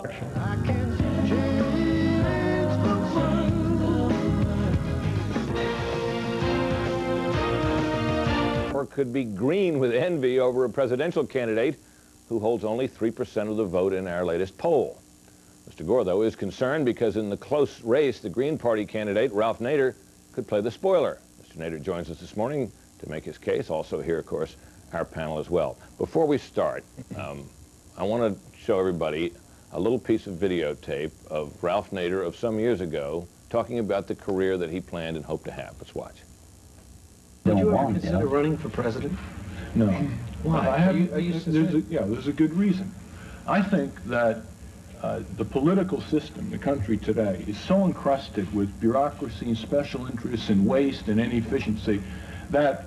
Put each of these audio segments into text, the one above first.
direction. Or could be green with envy over a presidential candidate who holds only 3% of the vote in our latest poll. Mr. Gore, though, is concerned because in the close race, the Green Party candidate, Ralph Nader, could play the spoiler. Mr. Nader joins us this morning to make his case. Also here, of course, our panel as well. Before we start, I want to show everybody a little piece of videotape of Ralph Nader of some years ago talking about the career that he planned and hoped to have. Let's watch. Would you ever consider running for president? No. Why? There's a good reason. I think that the political system, the country today, is so encrusted with bureaucracy and special interests and waste and inefficiency that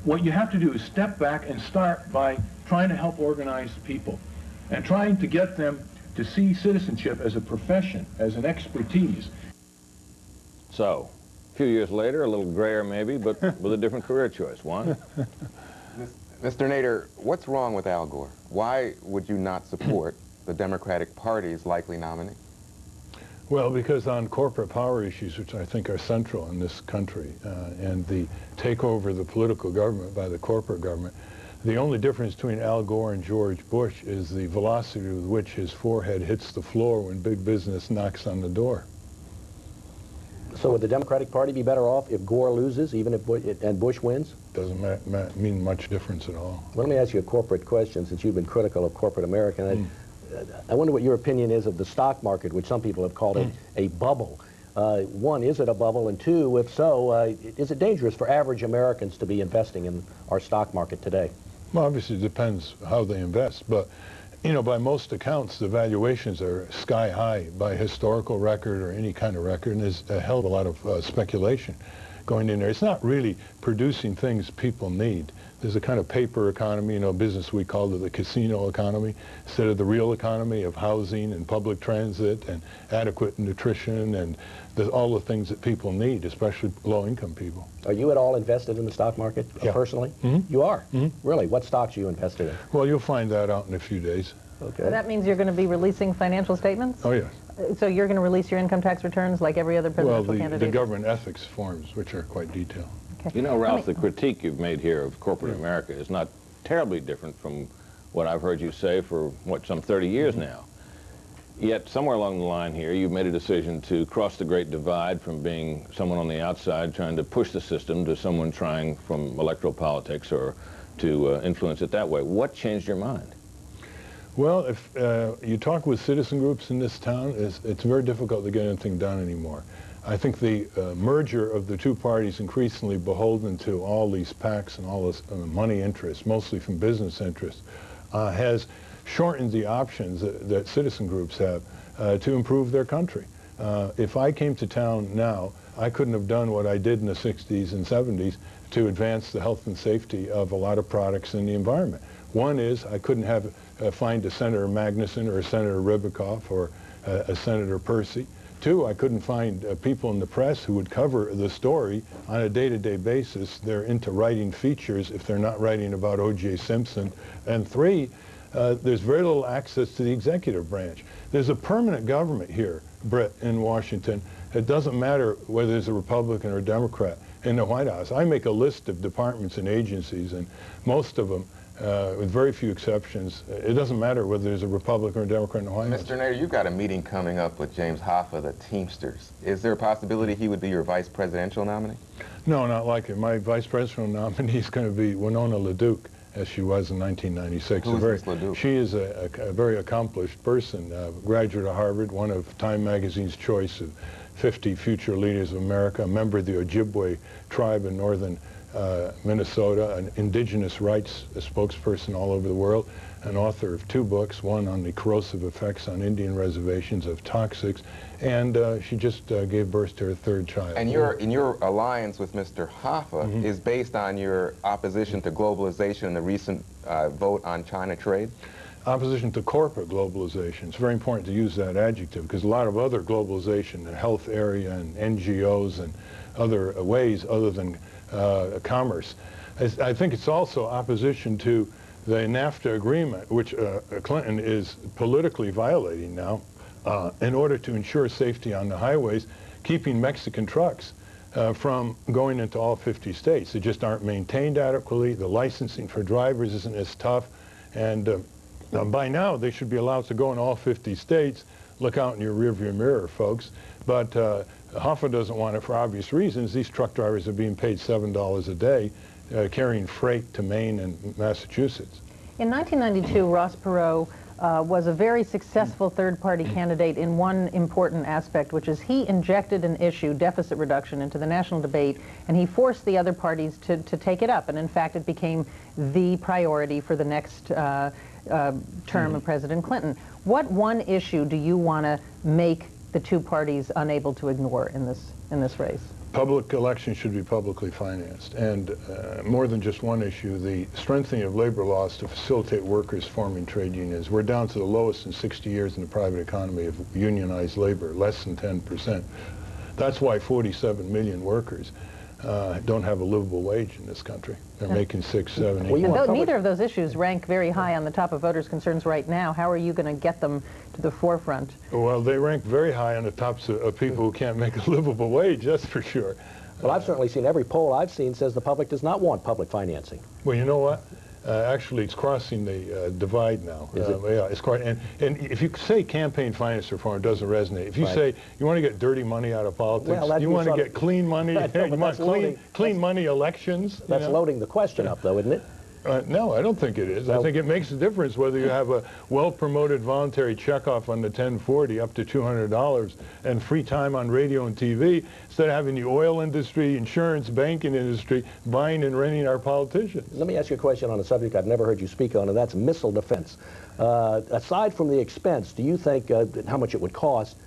what you have to do is step back and start by trying to help organize people and trying to get them to see citizenship as a profession, as an expertise. So, a few years later, a little grayer maybe, but with a different career choice. Juan? Mr. Nader, what's wrong with Al Gore? Why would you not support the Democratic Party's likely nominee? Well, because on corporate power issues, which I think are central in this country, and the takeover of the political government by the corporate government, the only difference between Al Gore and George Bush is the velocity with which his forehead hits the floor when big business knocks on the door. So would the Democratic Party be better off if Gore loses, even if Bush wins? Doesn't mean much difference at all. Well, let me ask you a corporate question, since you've been critical of corporate America. I wonder what your opinion is of the stock market, which some people have called it a bubble. One, is it a bubble? And two, if so, is it dangerous for average Americans to be investing in our stock market today? Well, obviously it depends how they invest, but you know, by most accounts, the valuations are sky high by historical record or any kind of record, and there's a hell of a lot of speculation going in there. It's not really producing things people need. There's a kind of paper economy, you know, business we call it the casino economy, instead of the real economy of housing and public transit and adequate nutrition and all the things that people need, especially low-income people. Are you at all invested in the stock market personally? You are? Really? What stocks are you invested in? Well, you'll find that out in a few days. Okay. So that means you're going to be releasing financial statements? Oh, yes. So you're going to release your income tax returns like every other presidential Well, candidate? the government ethics forms, which are quite detailed. Okay. You know, Ralph, the critique you've made here of corporate America is not terribly different from what I've heard you say for, what, some 30 years now. Yet, somewhere along the line here, you've made a decision to cross the great divide from being someone on the outside trying to push the system to someone trying from electoral politics or to influence it that way. What changed your mind? Well, if you talk with citizen groups in this town, it's very difficult to get anything done anymore. I think the merger of the two parties, increasingly beholden to all these PACs and all this money interests, mostly from business interests, has shortened the options that citizen groups have to improve their country. If I came to town now, I couldn't have done what I did in the 60s and 70s to advance the health and safety of a lot of products in the environment. One is I couldn't find a Senator Magnuson or a Senator Ribicoff or a Senator Percy. Two, I couldn't find people in the press who would cover the story on a day-to-day basis. They're into writing features if they're not writing about O.J. Simpson. And three, there's very little access to the executive branch. There's a permanent government here, Brit, in Washington. It doesn't matter whether there's a Republican or a Democrat in the White House. I make a list of departments and agencies, and most of them, with very few exceptions, it doesn't matter whether there's a Republican or a Democrat in the White House. Mr. Nader, you've got a meeting coming up with James Hoffa, the Teamsters. Is there a possibility he would be your vice presidential nominee? No, not likely. My vice presidential nominee is going to be Winona LaDuke, as she was in 1996. Who is Miss LaDuke? She is a very accomplished person, graduate of Harvard, one of Time Magazine's choice of 50 future leaders of America, a member of the Ojibwe tribe in northern Minnesota, an indigenous rights spokesperson all over the world, an author of 2 books, one on the corrosive effects on Indian reservations of toxics, and she just gave birth to her 3rd child. And your alliance with Mr. Hoffa is based on your opposition to globalization and the recent vote on China trade? Opposition to corporate globalization. It's very important to use that adjective because a lot of other globalization, the health area and NGOs and other ways other than commerce. I think it's also opposition to the NAFTA agreement, which Clinton is politically violating now in order to ensure safety on the highways, keeping Mexican trucks from going into all 50 states. They just aren't maintained adequately. The licensing for drivers isn't as tough. And by now, they should be allowed to go in all 50 states. Look out in your rearview mirror, folks. But Hoffa doesn't want it for obvious reasons. These truck drivers are being paid $7 a day carrying freight to Maine and Massachusetts. In 1992, Ross Perot was a very successful third-party candidate in one important aspect, which is he injected an issue, deficit reduction, into the national debate, and he forced the other parties to take it up. And in fact, it became the priority for the next term of President Clinton. What one issue do you want to make the two parties unable to ignore in this race? Public elections should be publicly financed, and more than just one issue, the strengthening of labor laws to facilitate workers forming trade unions. We're down to the lowest in 60 years in the private economy of unionized labor, less than 10%. That's why 47 million workers don't have a livable wage in this country. They're making 6, 7, 8. And though neither of those issues rank very high on the top of voters' concerns right now, how are you going to get them to the forefront? Well, they rank very high on the tops of people who can't make a livable wage, that's for sure. Well, I've certainly seen every poll I've seen says the public does not want public financing. Well, you know what? Actually, it's crossing the divide now. Is it? Yeah, it's quite. And if you say campaign finance reform, it doesn't resonate. If you say you want to get dirty money out of politics, well, you want to get clean money, you want clean money elections. That's loading the question up, though, isn't it? No, I don't think it is. I think it makes a difference whether you have a well-promoted voluntary checkoff on the 1040 up to $200 and free time on radio and TV instead of having the oil industry, insurance, banking industry buying and renting our politicians. Let me ask you a question on a subject I've never heard you speak on, and that's missile defense. Aside from the expense, do you think how much it would cost?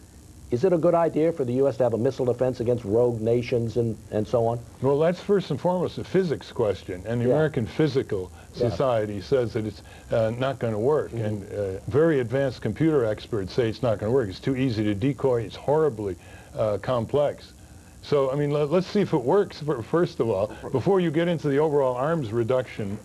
Is it a good idea for the U.S. to have a missile defense against rogue nations and so on? Well, that's first and foremost a physics question, and the American Physical Society says that it's not going to work, and very advanced computer experts say it's not going to work. It's too easy to decoy. It's horribly complex. So, I mean, let's see if it works, first of all, before you get into the overall arms reduction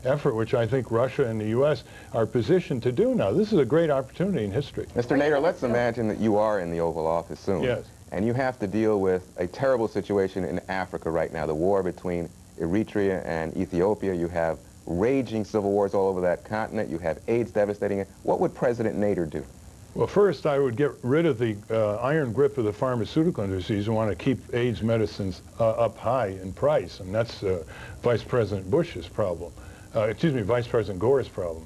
effort, which I think Russia and the U.S. are positioned to do now. This is a great opportunity in history. Mr. Nader, let's imagine that you are in the Oval Office soon. Yes. And you have to deal with a terrible situation in Africa right now, the war between Eritrea and Ethiopia. You have raging civil wars all over that continent. You have AIDS devastating it. What would President Nader do? Well, first, I would get rid of the iron grip of the pharmaceutical industries who want to keep AIDS medicines up high in price, and that's Vice President Bush's problem. Excuse me, Vice President Gore's problem.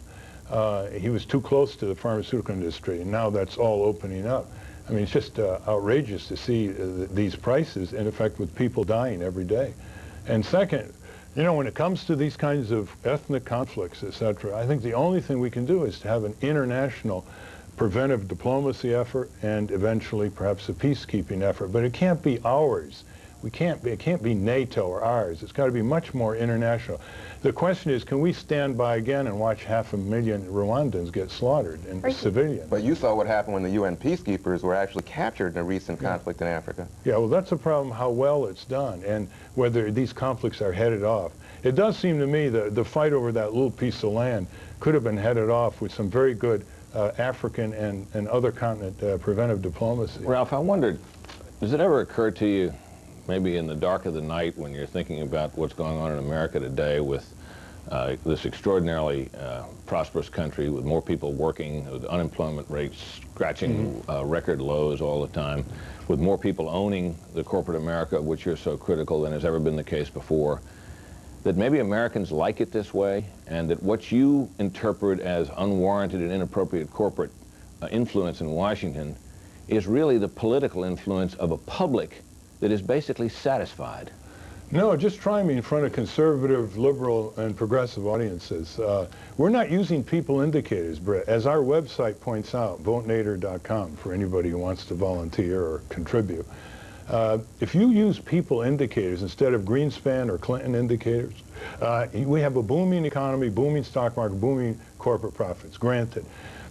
He was too close to the pharmaceutical industry, and now that's all opening up. I mean, it's just outrageous to see these prices, in effect, with people dying every day. And second, you know, when it comes to these kinds of ethnic conflicts, etc., I think the only thing we can do is to have an international preventive diplomacy effort and eventually perhaps a peacekeeping effort. But it can't be ours. It can't be NATO or ours. It's got to be much more international. The question is, can we stand by again and watch 500,000 Rwandans get slaughtered and civilians? But you saw what happened when the UN peacekeepers were actually captured in a recent conflict in Africa. Yeah, well, that's a problem, how well it's done and whether these conflicts are headed off. It does seem to me that the fight over that little piece of land could have been headed off with some very good African and other continent preventive diplomacy. Ralph, I wondered, does it ever occur to you, maybe in the dark of the night when you're thinking about what's going on in America today with this extraordinarily prosperous country with more people working, with unemployment rates scratching record lows all the time, with more people owning the corporate America, which you're so critical than has ever been the case before, that maybe Americans like it this way, and that what you interpret as unwarranted and inappropriate corporate influence in Washington is really the political influence of a public that is basically satisfied? No, just try me in front of conservative, liberal, and progressive audiences. We're not using people indicators, Brit. As our website points out, votenader.com, for anybody who wants to volunteer or contribute. If you use people indicators instead of Greenspan or Clinton indicators, we have a booming economy, booming stock market, booming corporate profits, granted.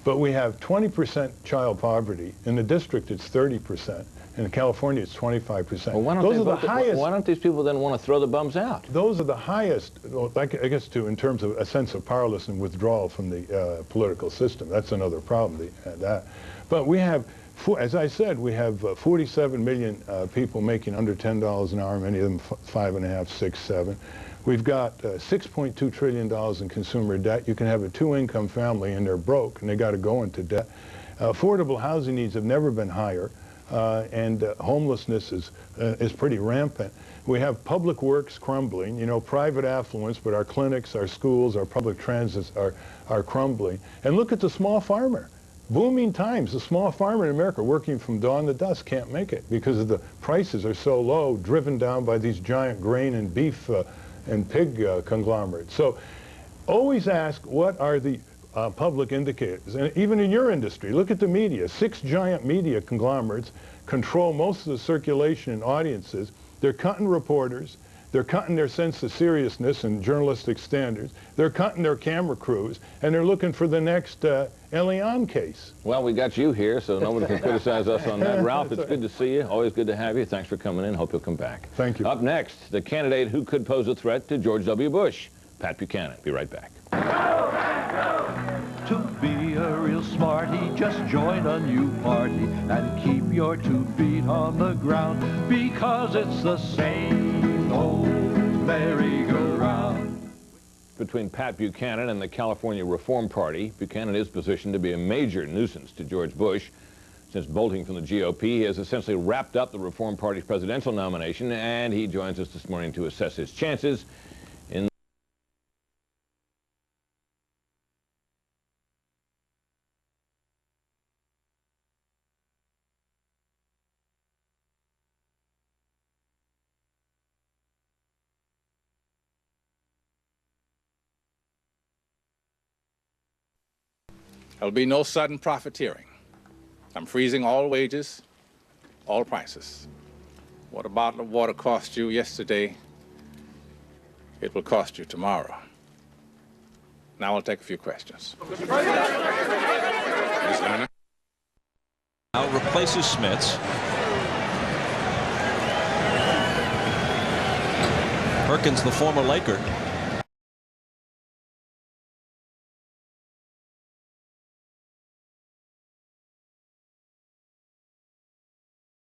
But we have 20% child poverty. In the district, it's 30%. In California, it's 25%. Well, why don't these people then want to throw the bums out? Those are the highest, well, I guess, in terms of a sense of powerlessness and withdrawal from the political system. That's another problem, But we have, as I said, we have 47 million people making under $10 an hour, many of them 5.5, 6, 7. We've got $6.2 trillion in consumer debt. You can have a two-income family and they're broke and they got to go into debt. Affordable housing needs have never been higher, and homelessness is pretty rampant. We have public works crumbling, you know, private affluence, but our clinics, our schools, our public transits are crumbling. And look at the small farmer. Booming times. The small farmer in America working from dawn to dusk can't make it because the prices are so low, driven down by these giant grain and beef and pig conglomerates. So always ask, what are the public indicators? And even in your industry, look at the media. 6 giant media conglomerates control most of the circulation and audiences. They're cutting reporters. They're cutting their sense of seriousness and journalistic standards. They're cutting their camera crews, and they're looking for the next Elian case. Well, we got you here, so nobody can criticize us on that. Ralph, it's good to see you. Always good to have you. Thanks for coming in. Hope you'll come back. Thank you. Up next, the candidate who could pose a threat to George W. Bush, Pat Buchanan. Be right back. To be a real smarty, just join a new party and keep your 2 feet on the ground, because it's the same old merry-go-round. Between Pat Buchanan and the California Reform Party, Buchanan is positioned to be a major nuisance to George Bush. Since bolting from the GOP, he has essentially wrapped up the Reform Party's presidential nomination, and he joins us this morning to assess his chances in There'll be no sudden profiteering. I'm freezing all wages, all prices. What a bottle of water cost you yesterday, it will cost you tomorrow. Now I'll take a few questions. Now replaces Smits. Perkins, the former Laker,